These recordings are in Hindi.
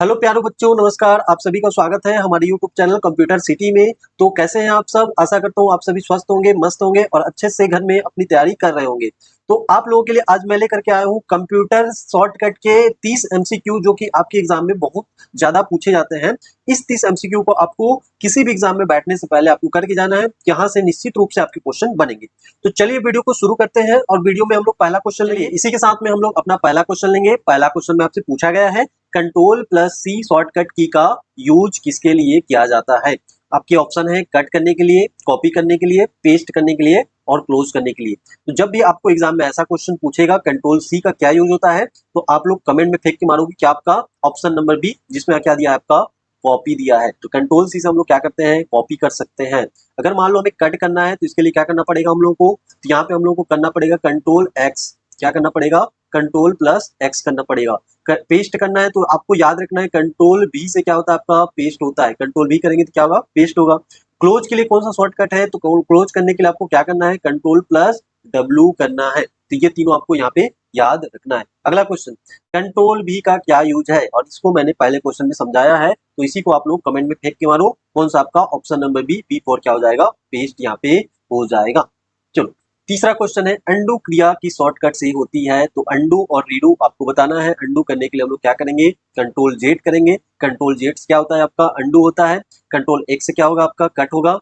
हेलो प्यारे बच्चों, नमस्कार। आप सभी का स्वागत है हमारे यूट्यूब चैनल कंप्यूटर सिटी में। तो कैसे हैं आप सब? आशा करता हूँ आप सभी स्वस्थ होंगे, मस्त होंगे और अच्छे से घर में अपनी तैयारी कर रहे होंगे। तो आप लोगों के लिए आज मैं लेकर के आया हूँ कंप्यूटर शॉर्टकट के 30 एमसीक्यू, जो कि आपके एग्जाम में बहुत ज्यादा पूछे जाते हैं। इस 30 एमसीक्यू को आपको किसी भी एग्जाम में बैठने से पहले आपको करके जाना है। यहाँ से निश्चित रूप से आपके क्वेश्चन बनेंगे। तो चलिए वीडियो को शुरू करते हैं और वीडियो में हम लोग पहला क्वेश्चन लेंगे। इसी के साथ में हम लोग अपना पहला क्वेश्चन लेंगे। पहला क्वेश्चन में आपसे पूछा गया है, कंट्रोल प्लस सी शॉर्टकट की का यूज किसके लिए किया जाता है? आपके ऑप्शन है कट करने के लिए, कॉपी करने के लिए, पेस्ट करने के लिए और क्लोज करने के लिए। तो जब भी आपको एग्जाम में ऐसा क्वेश्चन पूछेगा कंट्रोल सी का क्या यूज होता है, तो आप लोग कमेंट में फेंक के मारोगे कि आपका ऑप्शन नंबर बी, जिसमें क्या दिया है, आपका कॉपी दिया है। तो कंट्रोल सी से हम लोग क्या करते हैं, कॉपी कर सकते हैं। अगर मान लो हमें कट करना है तो इसके लिए क्या करना पड़ेगा हम लोग को, तो यहाँ पे हम लोग को करना पड़ेगा कंट्रोल एक्स। क्या करना पड़ेगा? कंट्रोल प्लस एक्स करना पड़ेगा। पेस्ट करना है तो आपको याद रखना है कंट्रोल भी से क्या होता है, आपका पेस्ट होता है। कंट्रोल भी करेंगे तो क्या होगा, पेस्ट होगा। क्लोज के लिए कौन सा शॉर्टकट है, तो क्लोज करने के लिए आपको क्या करना है, कंट्रोल प्लस डब्ल्यू करना है। तो ये तीनों आपको यहाँ पे याद रखना है। अगला क्वेश्चन, कंट्रोल भी का क्या यूज है, और इसको मैंने पहले क्वेश्चन में समझाया है, तो इसी को आप लोग कमेंट में फेंक के मारो। कौन सा आपका ऑप्शन नंबर बी फोर क्या हो जाएगा, पेस्ट यहाँ पे हो जाएगा। चलो तीसरा क्वेश्चन है, अंडू क्रिया की शॉर्टकट से होती है, तो अंडू और रीडू आपको बताना है। अंडू करने के लिए हम लोग क्या करेंगे, कंट्रोल जेड करेंगे। कंट्रोल जेड से क्या होता है, आपका अंडू होता है। कंट्रोल एक्स से क्या होगा, आपका कट होगा।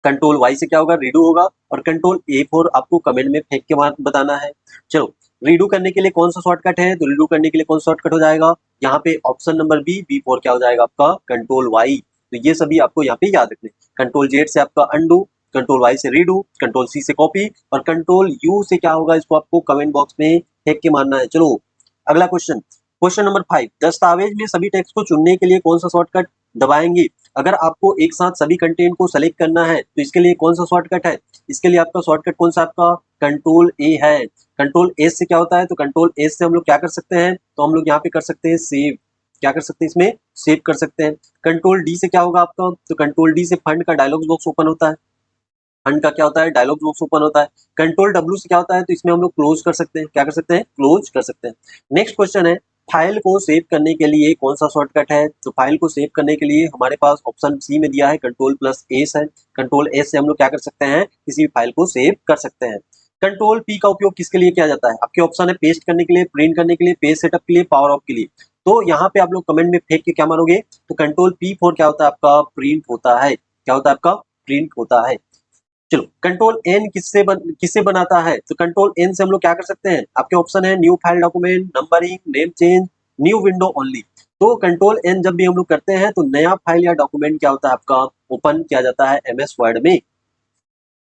कंट्रोल वाई से क्या होगा, रीडू होगा। और कंट्रोल ए4 आपको कमेंट में फेंक के बताना है। चलो रीडू करने के लिए कौन सा शॉर्टकट है, तो रीडू करने के लिए कौन सा शॉर्टकट हो जाएगा, यहाँ पे ऑप्शन नंबर बी4 क्या हो जाएगा, आपका कंट्रोल वाई। तो ये सभी आपको यहाँ पे याद रखने। कंट्रोल जेड से आपका अंडू, कंट्रोल वाई से रीडू, कंट्रोल सी से कॉपी और कंट्रोल यू से क्या होगा, इसको आपको कमेंट बॉक्स में फेंक के मारना है। चलो अगला क्वेश्चन, क्वेश्चन नंबर 5, दस्तावेज में सभी टेक्स्ट को चुनने के लिए कौन सा शॉर्टकट दबाएंगे? अगर आपको एक साथ सभी कंटेंट को सेलेक्ट करना है तो इसके लिए कौन सा शॉर्टकट है, इसके लिए आपका शॉर्टकट कौन सा, आपका कंट्रोल ए है। कंट्रोल एस से क्या होता है, तो कंट्रोल एस से हम लोग क्या कर सकते हैं, तो हम लोग यहाँ पे कर सकते हैं सेव। क्या कर सकते हैं, इसमें सेव कर सकते हैं। कंट्रोल डी से क्या होगा आपका, तो कंट्रोल डी से फंड का डायलॉग बॉक्स ओपन होता है। फंड का क्या होता है, डायलॉग बॉक्स ओपन होता है। कंट्रोल डब्ल्यू से क्या होता है, तो इसमें हम लोग क्लोज कर सकते हैं। क्या कर सकते हैं, क्लोज कर सकते हैं। नेक्स्ट क्वेश्चन है, फाइल को सेव करने के लिए कौन सा शॉर्टकट है, तो फाइल को सेव करने के लिए हमारे पास ऑप्शन सी में दिया है कंट्रोल प्लस एस है। कंट्रोल एस से हम लोग क्या कर सकते हैं, किसी भी फाइल को सेव कर सकते हैं। कंट्रोल पी का उपयोग किसके लिए किया जाता है, आपके ऑप्शन है पेस्ट करने के लिए, प्रिंट करने के लिए, पेज सेटअप के लिए, पावर ऑफ के लिए। तो यहाँ पे आप लोग कमेंट में फेंक के क्या मारोगे, तो कंट्रोल पी4 क्या होता है, आपका प्रिंट होता है। क्या होता है, आपका प्रिंट होता है। चलो कंट्रोल एन किससे बनाता है, तो कंट्रोल एन से हम लोग क्या कर सकते हैं, आपके ऑप्शन है new file document, numbering, name change, new window only. तो कंट्रोल एन जब भी हम लोग करते हैं तो नया फाइल या डॉक्यूमेंट क्या होता है, आपका ओपन किया जाता है एमएस वर्ड में।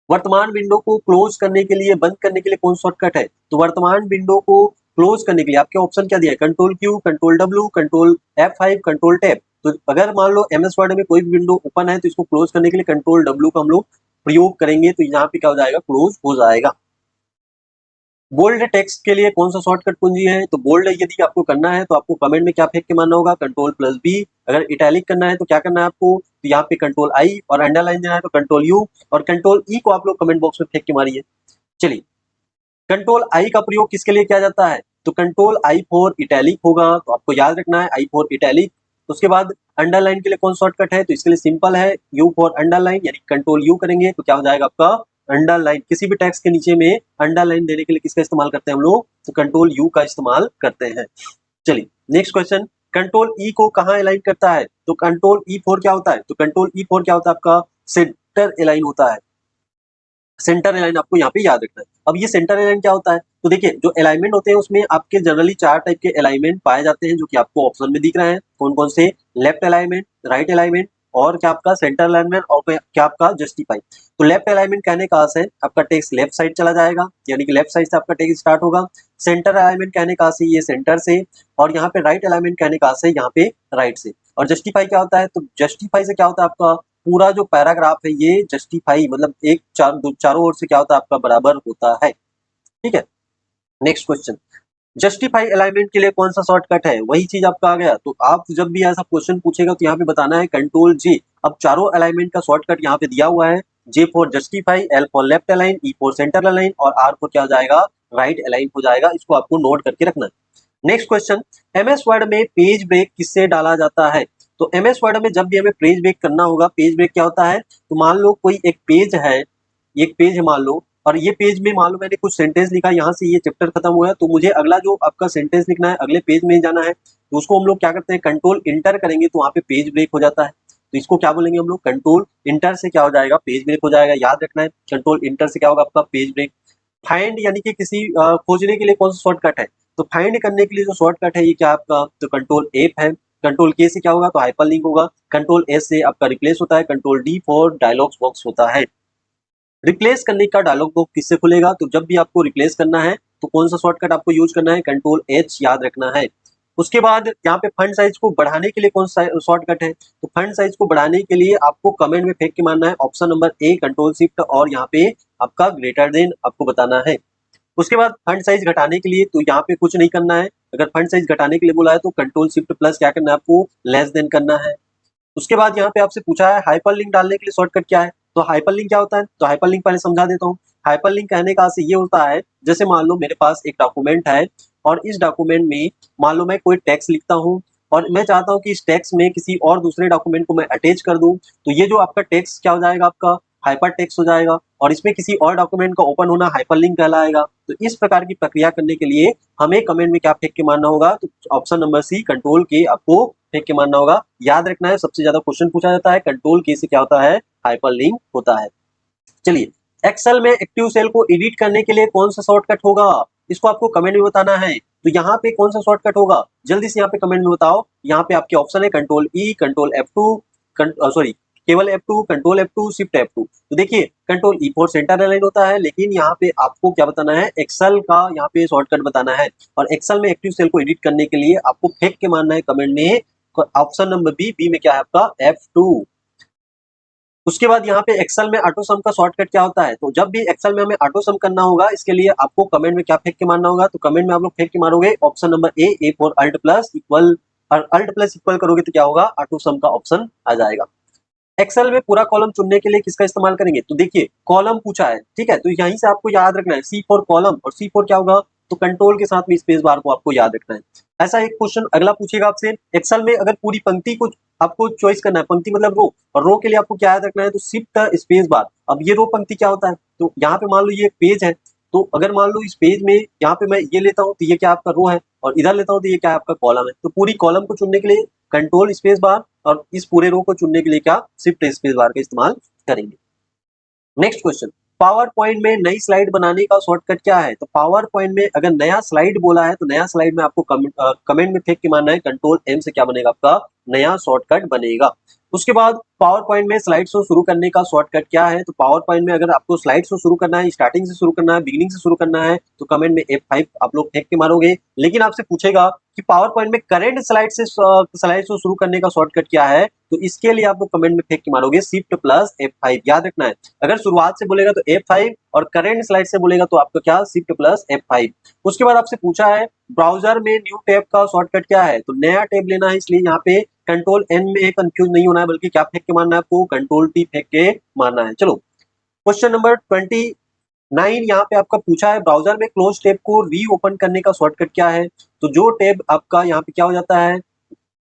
वर्तमान विंडो को क्लोज करने के लिए, बंद करने के लिए कौन शॉर्टकट है, तो वर्तमान विंडो को क्लोज करने के लिए आपके ऑप्शन क्या दिया है, control Q, control W, control F5, control tab. तो अगर मान लो एमएस वर्ड में कोई भी विंडो ओपन है तो इसको क्लोज करने के लिए कंट्रोल डब्ल्यू का हम लोग प्रयोग करेंगे, तो यहाँ पे क्या हो जाएगा, क्लोज हो जाएगा। बोल्ड टेक्स्ट के लिए कौन सा शॉर्टकट कुंजी है, तो बोल्ड यदि आपको करना है तो आपको कमेंट में क्या फेंक के मारना होगा, कंट्रोल प्लस बी। अगर इटैलिक करना है तो क्या करना है आपको, तो यहाँ पे कंट्रोल आई, और अंडरलाइन देना है तो कंट्रोल यू, और कंट्रोल ई को आप लोग कमेंट बॉक्स में फेंक के मारिए। चलिए कंट्रोल आई का प्रयोग किसके लिए किया जाता है, तो कंट्रोल आई4 इटैलिक होगा, तो आपको याद रखना है आई4 इटैलिक। उसके बाद अंडरलाइन के लिए कौन शॉर्टकट है, तो इसके लिए सिंपल है यू फॉर अंडरलाइन, यानी कंट्रोल यू करेंगे तो क्या हो जाएगा, आपका अंडरलाइन। किसी भी टेक्स्ट के नीचे में अंडरलाइन देने के लिए किसका इस्तेमाल करते हैं हम लोग, तो कंट्रोल यू का इस्तेमाल करते हैं। चलिए नेक्स्ट क्वेश्चन, कंट्रोल ई को कहाँ अलाइन करता है, तो कंट्रोल ई4 क्या होता है, तो कंट्रोल ई4 क्या होता है, आपका सेंटर अलाइन होता है। सेंटर अलाइन आपको यहाँ पे याद रखना है। अब ये सेंटर अलाइन क्या होता है, तो देखिए जो अलाइनमेंट होते हैं उसमें आपके जनरली 4 टाइप के अलाइनमेंट पाए जाते हैं, जो कि आपको ऑप्शन में दिख रहे हैं। कौन कौन से, लेफ्ट अलाइनमेंट, राइट अलाइनमेंट और क्या आपका सेंटर अलाइनमेंट, और क्या आपका जस्टिफाई। तो लेफ्ट अलाइनमेंट कहने का अर्थ है आपका टेक्स्ट लेफ्ट साइड चला जाएगा, यानी कि लेफ्ट साइड से आपका टेक्स्ट स्टार्ट होगा। सेंटर अलाइनमेंट कहने का अर्थ है ये सेंटर से, और यहाँ पे राइट अलाइनमेंट कहने का अर्थ है यहाँ पे राइट से। और जस्टिफाई क्या होता है, तो जस्टिफाई से क्या होता है, आपका पूरा जो पैराग्राफ है ये जस्टिफाई, मतलब एक चारों ओर से क्या होता है, आपका बराबर होता है। ठीक है, नेक्स्ट क्वेश्चन, जस्टिफाई अलाइनमेंट के लिए कौन सा शॉर्टकट है, वही चीज आपका आ गया। तो आप जब भी ऐसा क्वेश्चन पूछेगा तो यहाँ पे बताना है कंट्रोल जे। अब चारों अलाइनमेंट का शॉर्टकट यहाँ पे दिया हुआ है, J for justify, L for left align, E for centre align और आर फॉर क्या हो जाएगा, राइट अलाइन हो जाएगा। इसको आपको नोट करके रखना है। नेक्स्ट क्वेश्चन, एमएस वर्ड में पेज ब्रेक किससे डाला जाता है? तो एमएस वर्ड में जब भी हमें पेज ब्रेक करना होगा, पेज ब्रेक क्या होता है? तो मान लो कोई एक पेज है, एक पेज है मान लो, और ये पेज में मान लो मैंने कुछ सेंटेंस लिखा, यहाँ से ये चैप्टर खत्म हुआ है, तो मुझे अगला जो आपका सेंटेंस लिखना है अगले पेज में जाना है, तो उसको हम लोग क्या करते हैं, कंट्रोल इंटर करेंगे तो वहाँ पे पेज ब्रेक हो जाता है। तो इसको क्या बोलेंगे हम लोग, कंट्रोल इंटर से क्या हो जाएगा, पेज ब्रेक हो जाएगा। याद रखना है, कंट्रोल इंटर से क्या होगा आपका, पेज ब्रेक। फाइंड यानी कि किसी खोजने के लिए कौन सा शॉर्टकट है? तो फाइंड करने के लिए जो शॉर्टकट है ये क्या आपका, तो कंट्रोल एफ है। कंट्रोल के से क्या होगा, तो हाइपरलिंक होगा। कंट्रोल एस से आपका रिप्लेस होता है। Control D for dialogues box होता है। रिप्लेस करने का डायलॉग बॉक्स किससे खुलेगा, तो जब भी आपको रिप्लेस करना है तो कौन सा शॉर्टकट आपको यूज करना है, कंट्रोल एच याद रखना है। उसके बाद यहाँ पे फंड साइज को बढ़ाने के लिए कौन सा शॉर्टकट है, तो फंड साइज को बढ़ाने के लिए आपको कमेंट में फेंक के मारना है ऑप्शन नंबर ए, कंट्रोल शिफ्ट और यहाँ पे आपका ग्रेटर देन आपको बताना है। उसके बाद फंड साइज घटाने के लिए तो यहाँ पे कुछ नहीं करना है। अगर फंड साइज घटाने के लिए बोला है तो कंट्रोल शिफ्ट प्लस क्या करना है आपको, लेस देन करना है। उसके बाद यहाँ पे आपसे पूछा है हाइपरलिंक डालने के लिए शॉर्टकट क्या है, तो हाइपरलिंक क्या होता है, तो हाइपरलिंक पहले समझा देता हूँ। हाइपरलिंक कहने का अर्थ ये होता है, जैसे मान लो मेरे पास एक डॉक्यूमेंट है और इस डॉक्यूमेंट में मान लो मैं कोई टेक्स्ट लिखता हूँ और मैं चाहता हूँ कि इस टेक्स्ट में किसी और दूसरे डॉक्यूमेंट को मैं अटैच कर दूं, तो ये जो आपका टेक्स्ट क्या हो जाएगा, आपका हाइपर टेक्स्ट हो जाएगा और इसमें किसी और डॉक्यूमेंट का ओपन होना हाइपरलिंक कहलाएगा। तो इस प्रकार की प्रक्रिया करने के लिए हमें कमेंट में क्या फेंक के मारना होगा, तो ऑप्शन नंबर सी, कंट्रोल के आपको फेंक के मारना होगा। याद रखना है, सबसे ज्यादा क्वेश्चन पूछा जाता है, कंट्रोल के से क्या होता है, हाइपरलिंक होता है। चलिए, एक्सेल में एक्टिव सेल को एडिट करने के लिए कौन सा शॉर्टकट होगा, इसको आपको कमेंट में बताना है। तो यहाँ पे कौन सा शॉर्टकट होगा, जल्दी से यहाँ पे कमेंट में बताओ। यहाँ पे आपके ऑप्शन है कंट्रोल ई, कंट्रोल F2, सॉरी केवल F2, control F2, shift F2। तो देखिए control E for centre align होता है, लेकिन यहाँ पे आपको क्या बताना है, एक्सेल का यहाँ पे शॉर्टकट बताना है। और एक्सेल में एक्टिव सेल को एडिट करने के लिए आपको फेंक के मारना है कमेंट में ऑप्शन नंबर बी, बी में क्या है आपका F2। उसके बाद यहाँ पे एक्सेल में ऑटो सम का शॉर्टकट क्या होता है, तो जब भी एक्सेल में हमें ऑटो सम करना होगा इसके लिए आपको कमेंट में क्या फेंक के मारना होगा, तो कमेंट में आप लोग फेंक के मारोगे option number A, A for alt plus equal, और अल्ट प्लस इक्वल करोगे तो क्या होगा, ऑटो सम का ऑप्शन आ जाएगा। एक्सेल में पूरा कॉलम चुनने के लिए किसका इस्तेमाल करेंगे, तो देखिए कॉलम पूछा है, ठीक है, तो यहीं से आपको याद रखना है सी फॉर कॉलम, और सी फॉर क्या होगा, तो कंट्रोल के साथ में स्पेस बार को आपको याद रखना है। ऐसा एक क्वेश्चन अगला पूछेगा आपसे, एक्सेल में अगर पूरी पंक्ति को आपको चॉइस करना है, पंक्ति मतलब रो, और रो के लिए आपको क्या याद रखना है, तो शिफ्ट स्पेस बार। अब ये रो पंक्ति क्या होता है, तो यहाँ पे मान लो ये पेज है, तो अगर मान लो इस पेज में यहाँ पे मैं ये लेता हूँ तो ये क्या आपका रो है, और इधर लेता हूँ तो ये क्या आपका कॉलम है। तो पूरी कॉलम को चुनने के लिए कंट्रोल स्पेस बार, और इस पूरे रो को चुनने के लिए क्या, शिफ्ट स्पेस बार का इस्तेमाल करेंगे। नेक्स्ट क्वेश्चन, पावर पॉइंट में नई स्लाइड बनाने का शॉर्टकट क्या है, तो पावर पॉइंट में अगर नया स्लाइड बोला है तो नया स्लाइड में आपको कमेंट में फेंक के मानना है, कंट्रोल एम से क्या बनेगा आपका, नया शॉर्टकट बनेगा। उसके बाद पावर पॉइंट में स्लाइड शो शुरू करने का शॉर्टकट क्या है, तो पावर पॉइंट में अगर आपको स्लाइड शो शुरू करना है, स्टार्टिंग से शुरू करना है, बिगिनिंग से शुरू करना है, तो कमेंट में F5 आप लोग फेंक के मारोगे। लेकिन आपसे पूछेगा कि पावर पॉइंट में करंट स्लाइड से स्लाइड शो शुरू करने का शॉर्टकट क्या है, तो इसके लिए आप लोग कमेंट में फेंक के मारोगे शिफ्ट प्लस F5। याद रखना है, अगर शुरुआत से बोलेगा तो F5 और करंट स्लाइड से बोलेगा तो आपका क्या, शिफ्ट प्लस F5। उसके बाद आपसे पूछा है ब्राउजर में न्यू टैब का शॉर्टकट क्या है, तो नया टैब लेना है, इसलिए यहाँ पे कंट्रोल एन में कंफ्यूज नहीं होना है, बल्कि क्या फेंक के मारना है आपको, कंट्रोल टी फेंक के मारना है। चलो क्वेश्चन नंबर 29 यहाँ पे आपका पूछा है ब्राउजर में क्लोज टैब को री ओपन करने का शॉर्टकट क्या है, तो जो टैब आपका यहाँ पे क्या हो जाता है,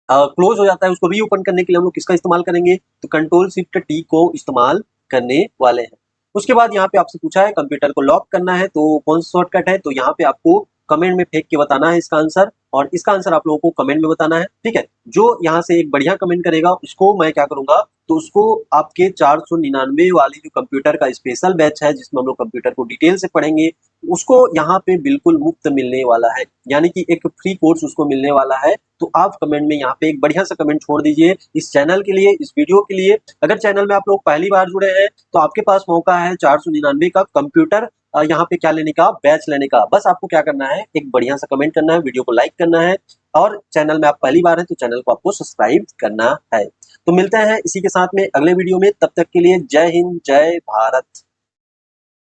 क्लोज हो जाता है, उसको री ओपन करने के लिए हम लोग किसका इस्तेमाल करेंगे, तो कंट्रोल शिफ्ट टी को इस्तेमाल करने वाले हैं। उसके बाद यहाँ पे आपसे पूछा है कंप्यूटर को लॉक करना है तो कौन सा शॉर्टकट है, तो यहाँ पे आपको कमेंट में फेंक के बताना है इसका आंसर, और इसका आंसर आप लोगों को कमेंट में बताना है, ठीक है। जो यहाँ से एक बढ़िया कमेंट करेगा उसको मैं क्या करूंगा, तो उसको आपके 499 वाली जो कंप्यूटर का स्पेशल बैच है जिसमें हम लोग कंप्यूटर को डिटेल से पढ़ेंगे, उसको यहाँ पे बिल्कुल मुफ्त मिलने वाला है, यानी कि एक फ्री कोर्स उसको मिलने वाला है। तो आप कमेंट में यहाँ पे एक बढ़िया सा कमेंट छोड़ दीजिए इस चैनल के लिए, इस वीडियो के लिए। अगर चैनल में आप लोग पहली बार जुड़े हैं तो आपके पास मौका है 499 का कंप्यूटर यहाँ पे क्या लेने का, बैच लेने का। बस आपको क्या करना है, एक बढ़िया सा कमेंट करना है, वीडियो को लाइक करना है, और चैनल में आप पहली बार है तो चैनल को आपको सब्सक्राइब करना है। तो मिलते हैं इसी के साथ में अगले वीडियो में, तब तक के लिए जय हिंद, जय भारत।